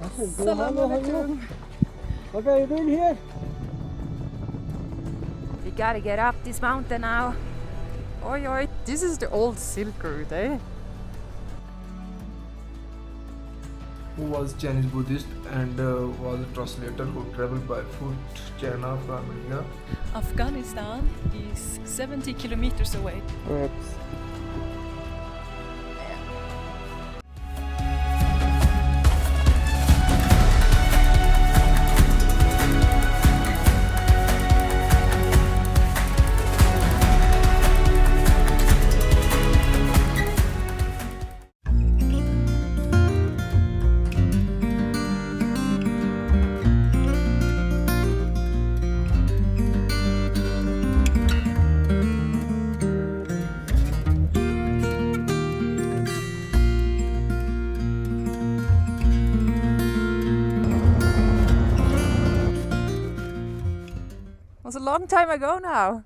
Salam alaikum. What are you doing here? We gotta get up this mountain now. Oi oi, this is the old Silk Route, eh? Who was Chinese Buddhist and was a translator who traveled by foot China from India. Afghanistan is 70 kilometers away. Perhaps. It was a long time ago now.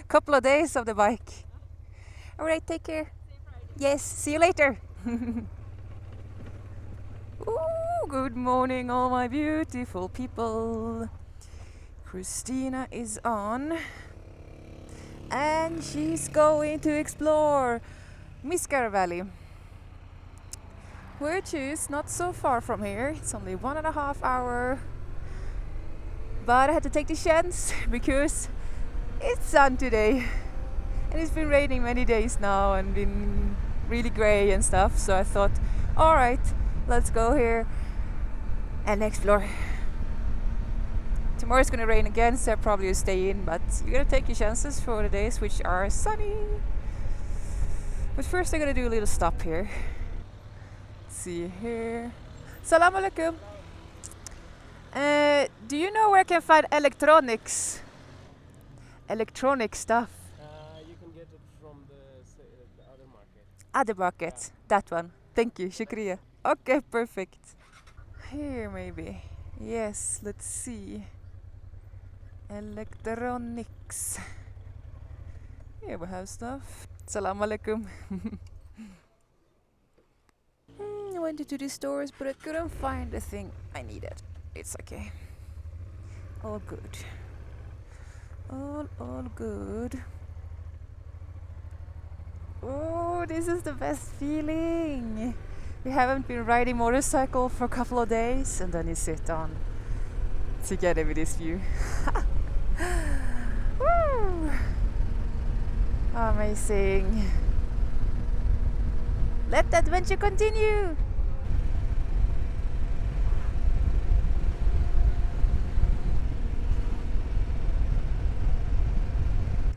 Couple of days of the bike. Alright, take care. Yes, see you later. Ooh, good morning all my beautiful people. Christina is on. And she's going to explore Misgar Valley. Which is not so far from here. It's only 1.5 hours. But I had to take the chance because it's sun today and it's been raining many days now and been really grey and stuff, so I thought, alright, let's go here and explore. Tomorrow it's gonna rain again, so I'll probably stay in, but you gotta take your chances for the days which are sunny. But first I'm gonna do a little stop here. Let's see here. Salam alaikum. Do you know where I can find electronics? Electronic stuff. You can get it from the other market. Other market. That one. Thank you. Shukriya. Okay, perfect. Here maybe. Yes, let's see. Electronics. Here we have stuff. Salam alaikum. I went into the stores, but I couldn't find the thing I needed. It's okay. All good. All good. Oh, this is the best feeling. We haven't been riding motorcycle for a couple of days, and then you sit on together with this view. Woo! Amazing. Let the adventure continue.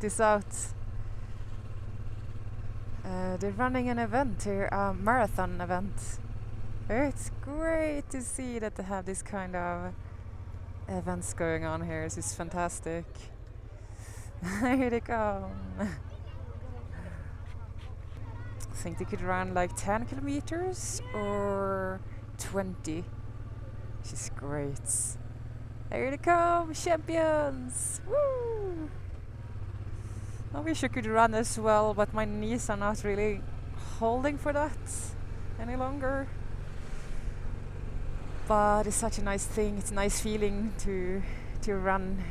This out. They're running an event here, a marathon event. It's great to see that they have this kind of events going on here. This is fantastic. Here they come. I think they could run like 10 kilometers or 20. Which is great. Here they come, champions! Woo! I wish I could run as well, but my knees are not really holding for that any longer. But it's such a nice thing, it's a nice feeling to run.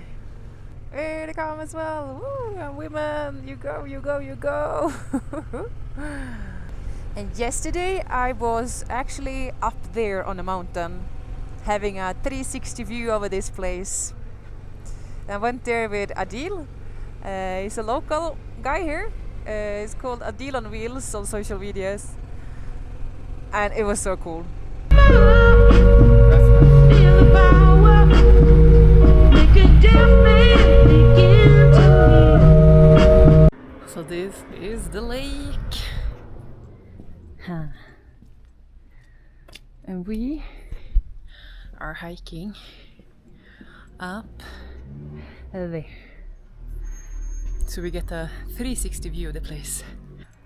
Here they come as well! Woo! And women, you go, you go, you go! And yesterday I was actually up there on the mountain, having a 360 view over this place. I went there with Adil. He's a local guy here. He's called Adil on Wheels on social medias, and it was so cool. So this is the lake, and we are hiking up there. So we get a 360 view of the place.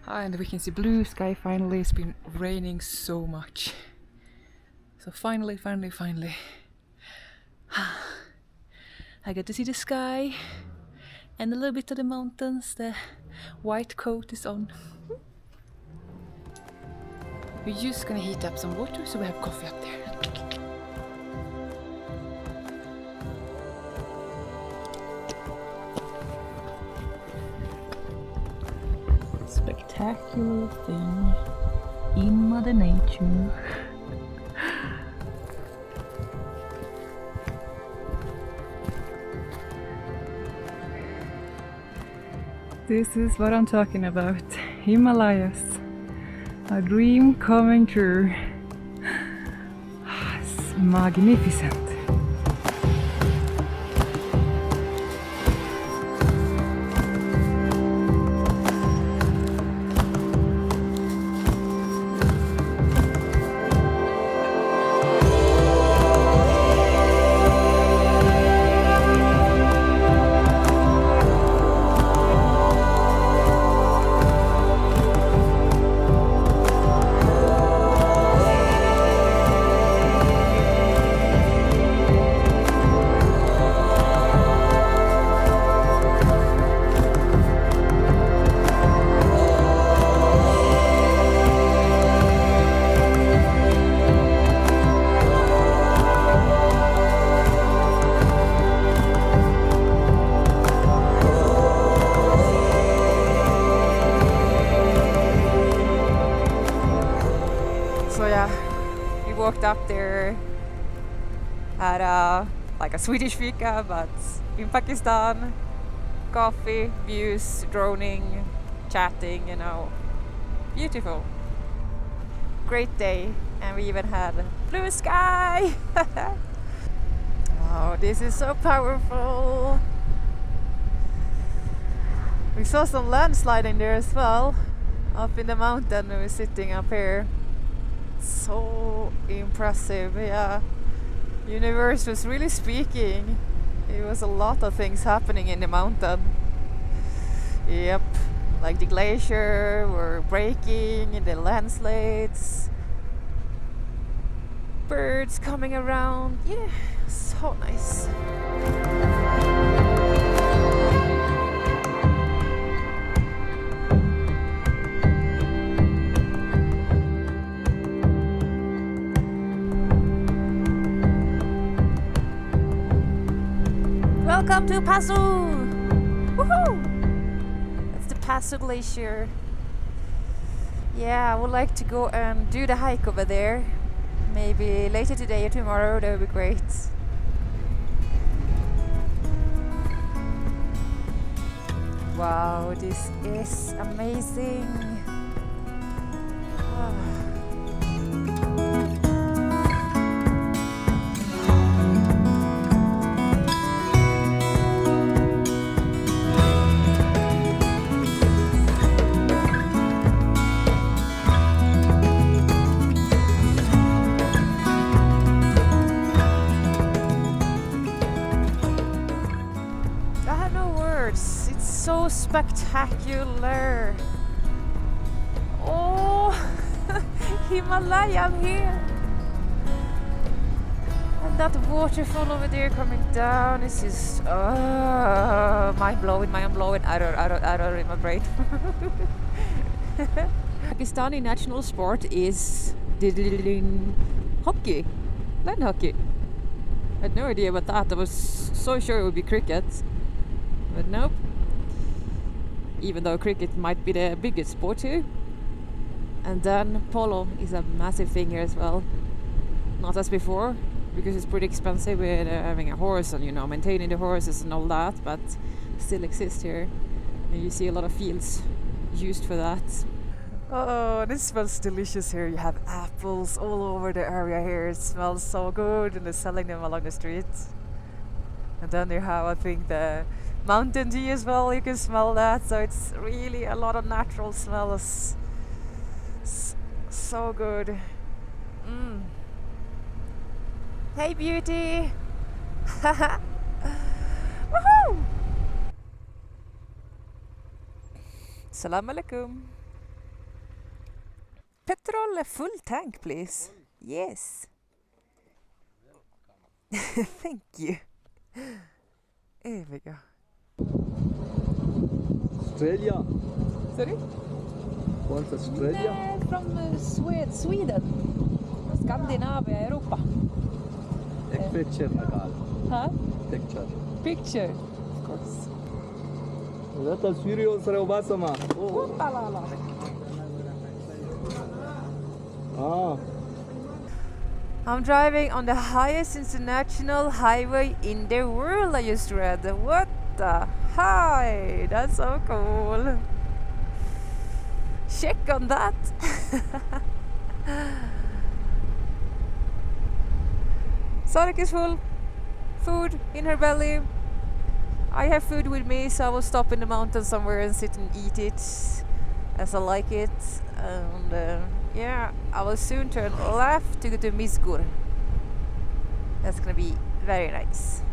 And we can see blue sky finally. It's been raining so much. So finally. I get to see the sky and a little bit of the mountains. The white coat is on. We're just gonna heat up some water so we have coffee up there. Spectacular thing in Mother Nature. This is what I'm talking about. Himalayas. A dream coming true. It's magnificent. Walked up there, had like a Swedish fika, but in Pakistan, coffee, views, droning, chatting, you know, beautiful. Great day, and we even had blue sky. Oh, this is so powerful. We saw some landsliding there as well, up in the mountain. We were sitting up here. So impressive, yeah. Universe was really speaking. It was a lot of things happening in the mountain. Yep, like the glacier were breaking, the landslides, birds coming around. Yeah, so nice. Welcome to Passu! Woohoo! That's the Passu Glacier. Yeah, I would like to go and do the hike over there. Maybe later today or tomorrow, that would be great. Wow, this is amazing. So spectacular. Oh, Himalaya, I'm here. And that waterfall over there coming down is just mind blowing. I don't in my brain. Pakistani national sport is hockey, land hockey. I had no idea about that. I was so sure it would be cricket, but nope. Even though cricket might be the biggest sport too. And then polo is a massive thing here as well. Not as before, because it's pretty expensive with having a horse and, you know, maintaining the horses and all that, but still exists here. And you see a lot of fields used for that. Oh, this smells delicious here. You have apples all over the area here. It smells so good, and they're selling them along the streets. And then you have, I think, the mountain tea as well. You can smell that. So it's really a lot of natural smells. So good. Hey, beauty. Woohoo! Salam alaikum. Petrol, a full tank, please. Yes. Thank you. Here we go. Australia. Sorry? Wants Australia? from Sweden? Scandinavia, Europa. Take picture, Nakal. Huh? Picture. Picture, of course. That's serious, Robasama. Whoopalala. Ah. I'm driving on the highest international highway in the world, I just read. What the? Hi! That's so cool. Check on that. Sarek is full. Food in her belly. I have food with me, so I will stop in the mountain somewhere and sit and eat it as I like it. And yeah, I will soon turn left to go to Misgar. That's gonna be very nice.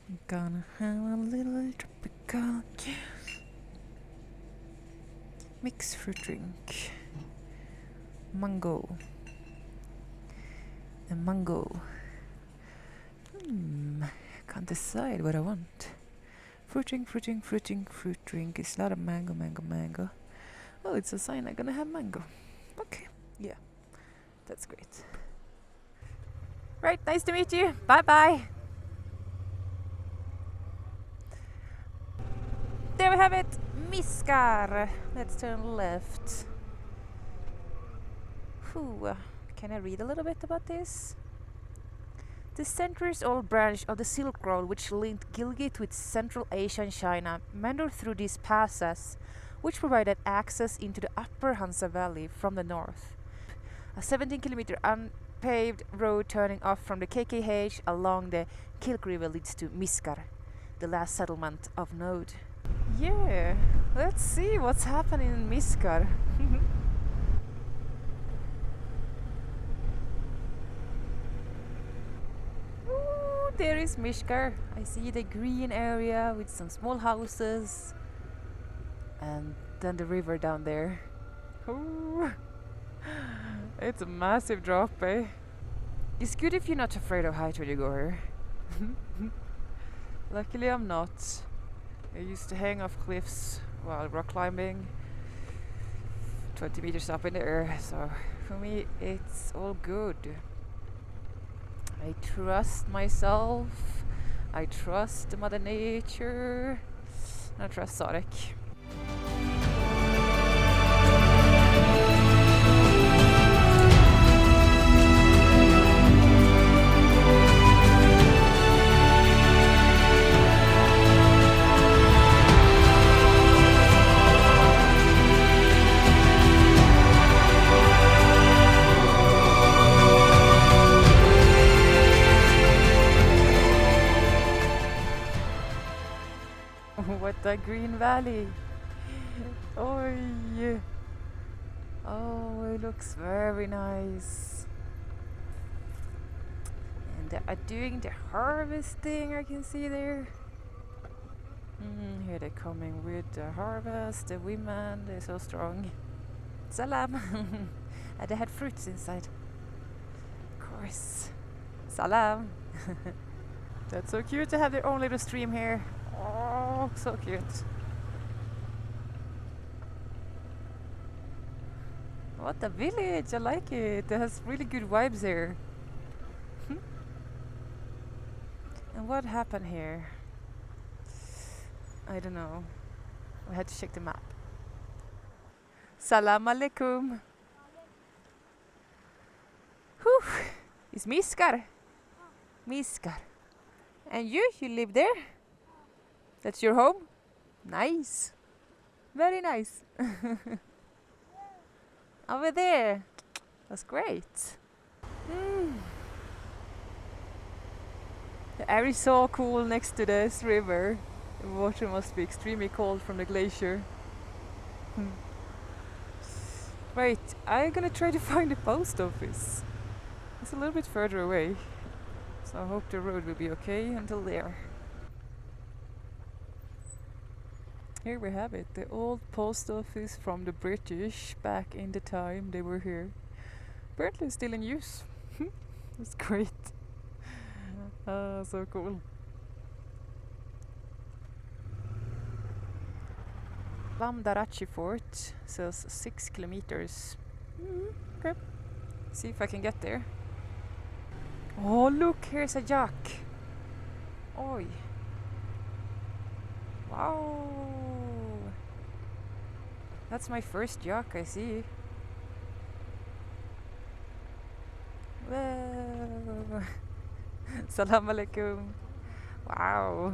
I'm gonna have a little tropical mixed fruit drink. Mango. A mango. Can't decide what I want. Fruit drink, fruit drink, fruit drink, fruit drink. It's not a mango, mango, mango. Oh, it's a sign I'm gonna have mango. Okay, yeah, that's great. Right, nice to meet you. Bye bye. There we have it, Misgar. Let's turn left. Whew. Can I read a little bit about this? The centuries-old branch of the Silk Road, which linked Gilgit with Central Asia and China, meandered through these passes, which provided access into the upper Hansa Valley from the north. A 17-kilometer unpaved road turning off from the KKH along the Kilk River leads to Misgar, the last settlement of note. Yeah, let's see what's happening in Misgar. Ooh, there is Misgar. I see the green area with some small houses. And then the river down there. Ooh. It's a massive drop, eh? It's good if you're not afraid of height when you go here. Luckily I'm not. I used to hang off cliffs while rock climbing 20 meters up in the air, so for me it's all good. I trust myself, I trust Mother Nature, and I trust Sarek. What a green valley! Oh, yeah. Oh, it looks very nice. And they are doing the harvesting, I can see there. Here they're coming with the harvest. The women, they're so strong. Salam! And they had fruits inside. Of course. Salam! That's so cute to have their own little stream here. Oh, so cute. What a village, I like it. It has really good vibes here. And what happened here? I don't know. We had to check the map. Salam alaikum. Whew. It's Misgar. Misgar. And you live there? That's your home? Nice. Very nice. Over there. That's great. The air is so cool next to this river. The water must be extremely cold from the glacier. Right, I'm gonna try to find the post office. It's a little bit further away, so I hope the road will be okay until there. Here we have it, the old post office from the British back in the time they were here. Apparently still in use. That's great. So cool. Qalandar Fort says 6 kilometers. Okay. See if I can get there. Oh, look, here's a jack. Oi. Wow. That's my first jack I see. Whoa. Salam alaikum. Wow.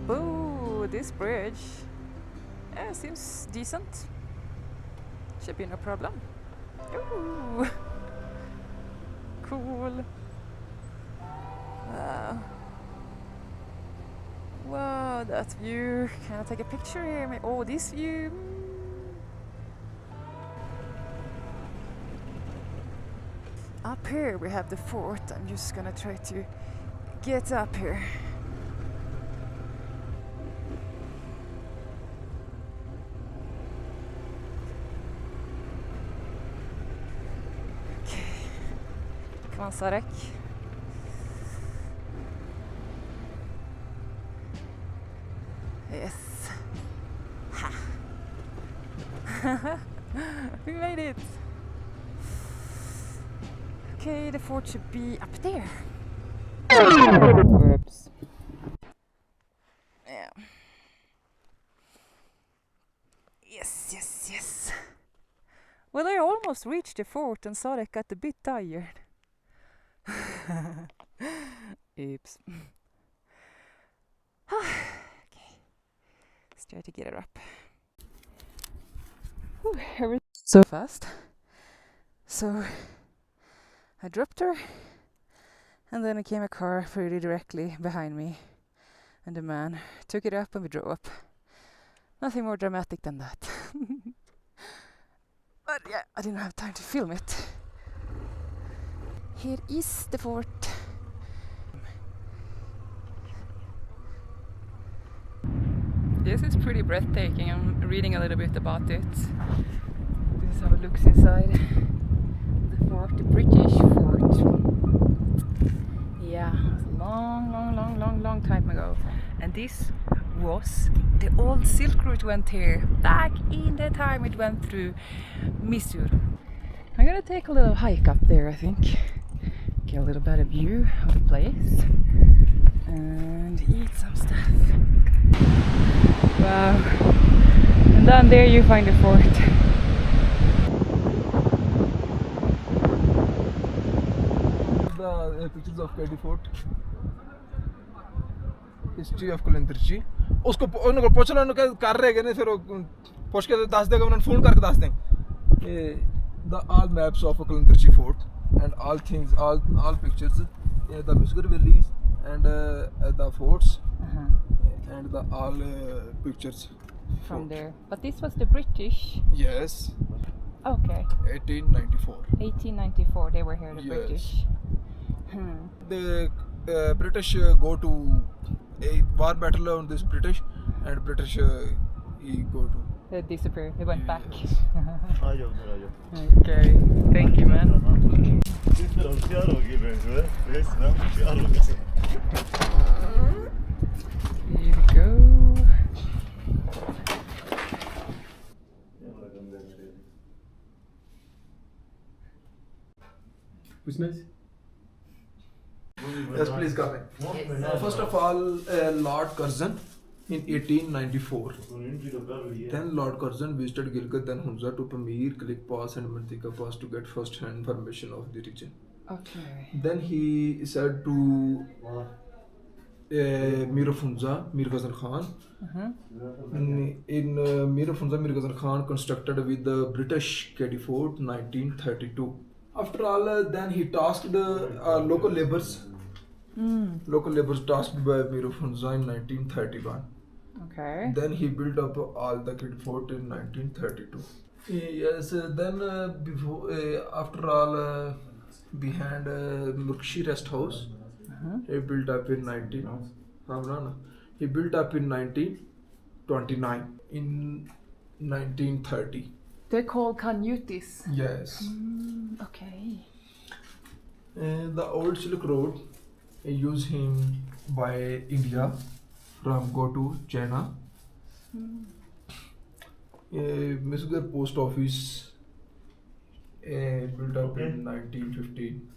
Boo, this bridge seems decent. Should be no problem. Ooh. Cool. Wow, that view. Can I take a picture here? Oh, this view. Up here we have the fort. I'm just gonna try to get up here. Come on, Sarek. Yes. Ha. We made it. Okay, the fort should be up there. Whoops. Yeah. Yes. Well, I almost reached the fort and Sarek got a bit tired. Oops. Okay. Let's try to get her up. Whew, so fast. So I dropped her, and then came a car pretty directly behind me, and the man took it up and we drove up. Nothing more dramatic than that. But yeah, I didn't have time to film it. Here is the fort. This is pretty breathtaking. I'm reading a little bit about it. This is how it looks inside the fort, the British fort. Yeah, it was a long time ago. And this was the old Silk Route went here back in the time it went through Misgar. I'm gonna take a little hike up there, I think. Get a little better view of the place and eat some stuff. Wow. And down there you find the fort. The pictures of KD Fort. History of Qalandar. उसको उनको पूछना उनको कर रहे हैं ना फिर पूछ के दस देगा उन्होंने फोन करके दस देंगे the all maps of Qalandar Fort and all things all pictures the Misgar valleys and the forts and the all pictures from there. But this was the British. Yes. Okay. 1894. 1894 they were here, the Yes. British. The British go to a war battle on this British and British he go to They disappeared. They went back. Ajo. Okay. Thank you, man. Here we go. Yes, please come in. First of all, Lord Curzon in 1894. Then Lord Curzon visited Gilgit and Hunza to Pamir, Click Pass and Mantika Pass to get first-hand information of the region. Okay. Then he said to Mir of Hunza, Mir Ghazan Khan. In Mir of Hunza, Mir Ghazan Khan constructed with the British KD Fort 1932. After all, then he tasked local labours. Local labours tasked by Mir of Hunza in 1931. Okay. Then he built up all the KD Fort in 1932. Yes, then before, after all, behind Murkshi Rest House, he built up in 1929 in 1930. They're called Canutis. Yes. Okay. The old Silk Road used him by India from go to China. Misgar post office built up in 1915.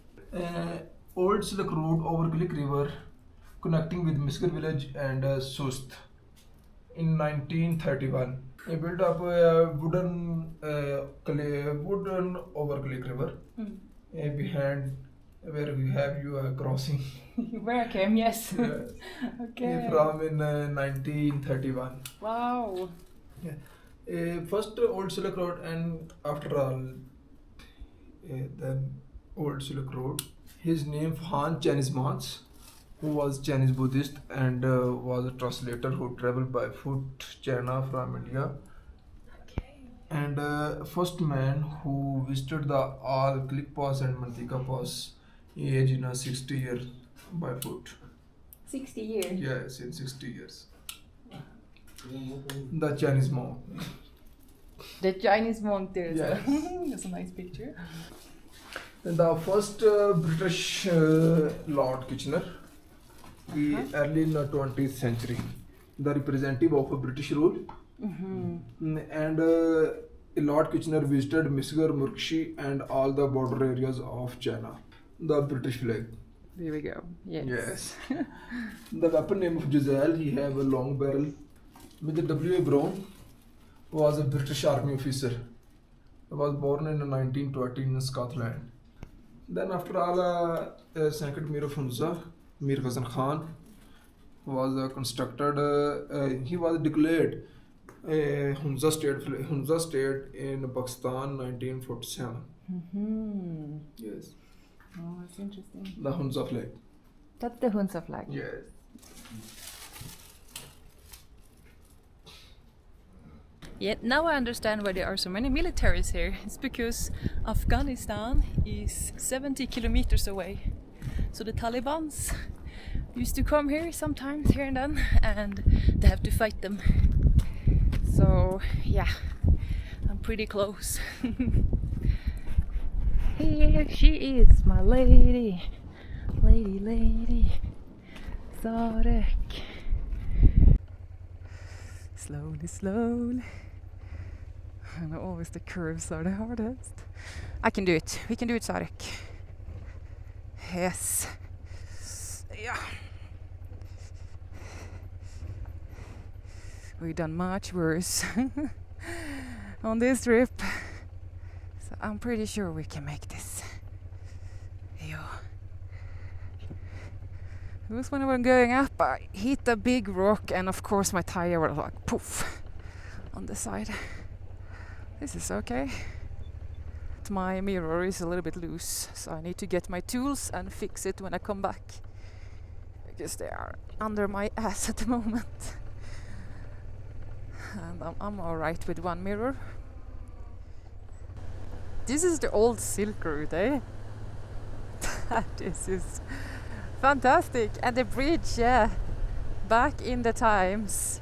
Old Silk Road over Click River connecting with Misgar village and Sust in 1931. He built up a wooden over Click River behind where we have you crossing. Where I came, yes. Yes. Okay. From in 1931. Wow. First Old Silk Road, and after all, then Old Silk Road. His name Han Chinese Mans, who was Chinese Buddhist and was a translator who traveled by foot China from India. And first man who visited the all Click Pass and Mantika Pass age in 60 years by foot. 60 years? Yes, in 60 years. The Chinese monk. The Chinese monk there. Yes. That's a nice picture. And the first British Lord Kitchener, early in the 20th century, the representative of a British rule. And Lord Kitchener visited Misgar, Murkshi and all the border areas of China. The British flag. There we go. Yes. Yes. The weapon name of Giselle, he have a long barrel. Mr. W.A. Brown was a British army officer. He was born in 1920 in Scotland. Then after all, second Mir of Hunza, Mir Ghazan Khan was constructed. He was declared Hunza state in Pakistan 1947. Yes. Oh, that's interesting. The Hunza flag. That's the Hunza flag. Yes. Yeah, now I understand why there are so many militaries here. It's because Afghanistan is 70 kilometers away. So the Talibans used to come here sometimes, here and then, and they have to fight them. So yeah, I'm pretty close. Here she is, my lady, lady, Zarek. Slowly. And always the curves are the hardest. I can do it. We can do it, Zarek. Yes. Yeah. We've done much worse on this trip. So I'm pretty sure we can make this. Yeah. It was when I was going up, I hit a big rock and of course my tire was like poof on the side. This is okay. My mirror is a little bit loose, so I need to get my tools and fix it when I come back. Because they are under my ass at the moment. And I'm alright with one mirror. This is the old Silk Road, eh? This is fantastic. And the bridge, yeah. Back in the times.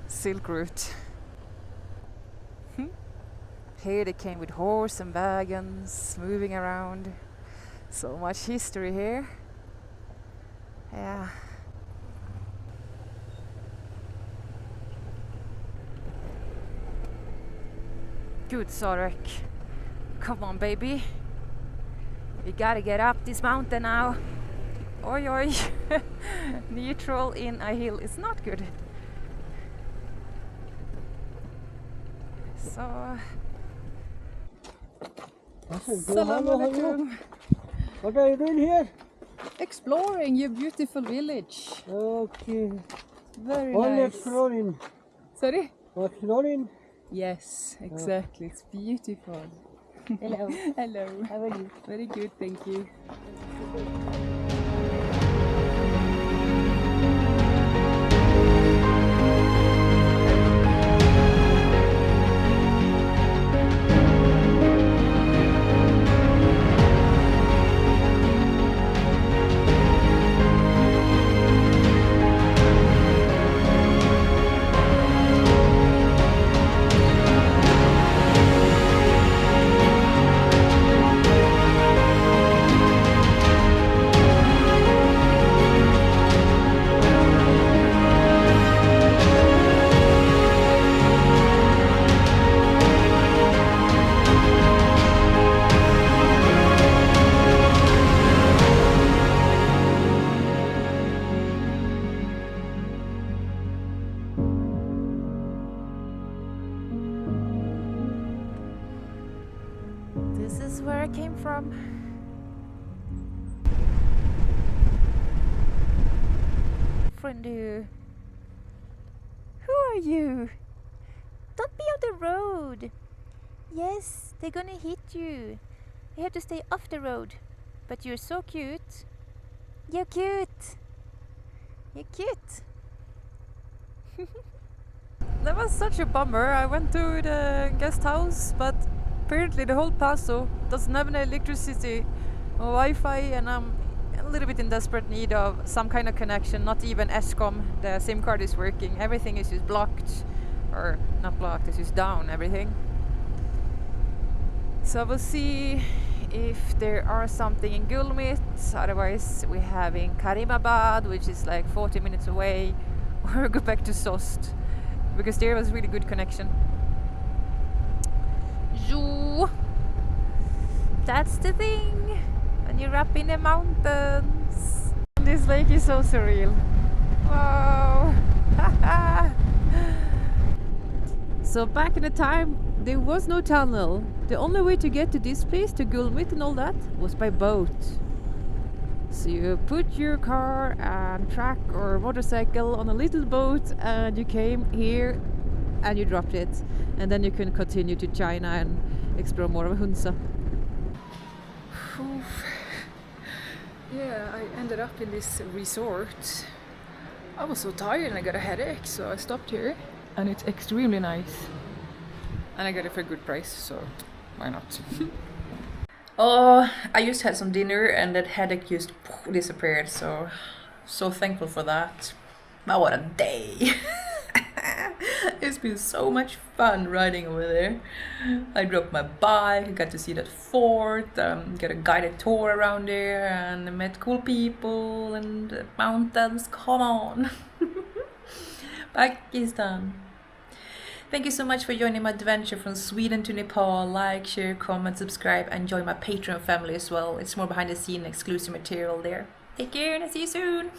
Silk Route. Here they came with horse and wagons, moving around. So much history here. Yeah. Good, Zarek. Come on, baby. We gotta get up this mountain now. Oi. Neutral in a hill is not good. So... Salam alaikum. What are you doing here? Exploring your beautiful village. Okay. Very Only nice. exploring. Sorry? Exploring? Yes, exactly. It's beautiful. Hello. Hello. How are you? Very good, thank you. from. Friend, who are you? Don't be on the road. Yes, they're gonna hit you. You have to stay off the road. But you're so cute. You're cute. You're cute. That was such a bummer. I went to the guest house, but apparently the whole Passu doesn't have any electricity or Wi-Fi, and I'm a little bit in desperate need of some kind of connection. Not even Escom, the SIM card is working. Everything is just blocked, or not blocked, it's just down, everything. So we'll see if there are something in Gulmit. Otherwise we have in Karimabad, which is like 40 minutes away, or go back to Sost, because there was really good connection. Zoo. That's the thing when you're up in the mountains. This lake is so surreal. Wow. So back in the time there was no tunnel. The only way to get to this place, to Gulmit and all that, was by boat. So you put your car and truck or motorcycle on a little boat and you came here and you dropped it. And then you can continue to China and explore more of Hunza. Yeah, I ended up in this resort. I was so tired and I got a headache, so I stopped here. And it's extremely nice. And I got it for a good price, so why not? Oh, I just had some dinner and that headache just disappeared, so thankful for that. But what a day! It's been so much fun riding over there. I dropped my bike, I got to see that fort, got a guided tour around there, and I met cool people and mountains. Come on! Pakistan. Thank you so much for joining my adventure from Sweden to Nepal. Like, share, comment, subscribe, and join my Patreon family as well. It's more behind the scene exclusive material there. Take care and I'll see you soon.